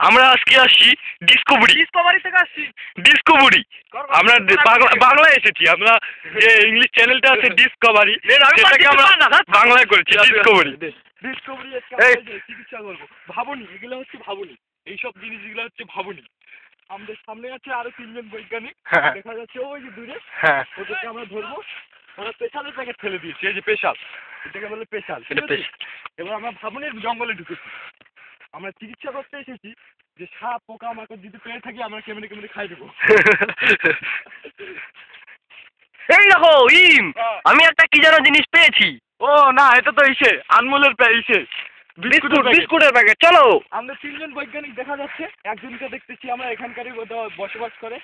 আমরা আজকে আসছি ডিসকভারি থেকে আসছি। ডিসকভারি আমরা বাংলায় এসেছি। আমরা যে ইংলিশ চ্যানেলটা আছে ডিসকভারি, সেটাকে আমরা বাংলায় করেছি ডিসকভারি। চিকিৎসা করবো ভাবুনি, এগুলো হচ্ছে ভাবুনি, এইসব জিনিসগুলো হচ্ছে ভাবুনি। আমাদের সামনে আছে আরো 3 জন বৈজ্ঞানিক, দেখা যাচ্ছে ওই যে দূরে। ওদেরকে আমরা ধরবো। ওরা পেশালের প্যাকেট ফেলে দিয়েছে, এই যে পেশাল, এটাকে বলে পেশাল। এবার আমরা ভাবুনির জঙ্গলে ঢুকেছি। আমরা চিকিৎসা করতে এসেছি যে সাপ পোকা মাকড় যদি পেয়ে থাকি আমরা কেমনে কেমনে খাই দেবো। এই দেখো আমি একটা কি যেন জিনিস পেয়েছি। ও না, এটা তো আনমোলের বিস্কুটের প্যাকেট। চলো। আমরা 3 জন বৈজ্ঞানিক দেখা যাচ্ছে। একজনকে দেখতেছি আমরা এখানকারই বসবাস করে,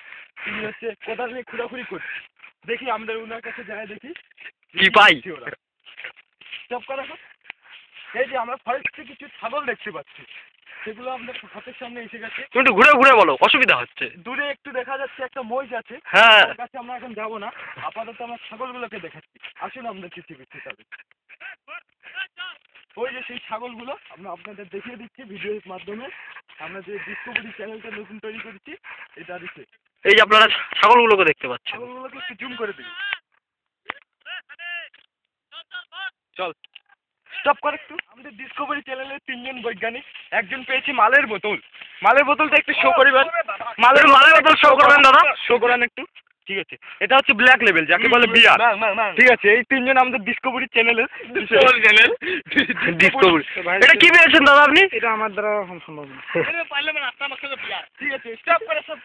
তিনি হচ্ছে কোদাল নিয়ে খুঁড়াখুড়ি করছে। দেখি আমাদের ওনার কাছে যাই, দেখি কি পাই। সব করা। এই যে আমরা ফরেস্টে কিছু ছাগল দেখতে পাচ্ছি, সেগুলো আমাদের হাতের সামনে এসে গেছে। তুমি একটু ঘুরে ঘুরে বলো, অসুবিধা হচ্ছে। দূরে একটু দেখা যাচ্ছে একটা মহিষ আছে, হ্যাঁ, তার কাছে আমরা এখন যাবো না, আপাতত আমরা ছাগলগুলোকে দেখাচ্ছি। আসুন আমরা কিছু তবে ওই যে সেই ছাগলগুলো আমরা আপনাদের দেখিয়ে দিচ্ছি ভিডিওর মাধ্যমে। আমরা যে ডিসকভারি চ্যানেলটা নতুন তৈরি করেছি, এটা দিচ্ছে। এই যে আপনারা ছাগলগুলোকে দেখতে পাচ্ছেন, ছাগলগুলোকে একটু জুম করে দিই। চল স্টপ কর একটু। আমাদের ডিসকভারি চ্যানেলের 3 জন বৈজ্ঞানিক, একজন পেয়েছি মালের বোতল। মালের বোতলটা একটু শো করিবেন। মালের বোতল শো করবেন দাদা, শো করেন একটু। ঠিক আছে, এটা হচ্ছে ব্ল্যাক লেভেল, যাকে বলে বিয়ার। ঠিক আছে, এই 3 জন আমাদের ডিসকভারি চ্যানেলের ডিসকভারি। এটা কি পেয়েছেন দাদা আপনি? এটা আমার দ্বারা সম্ভব না। ঠিক আছে, স্টপ করে সব।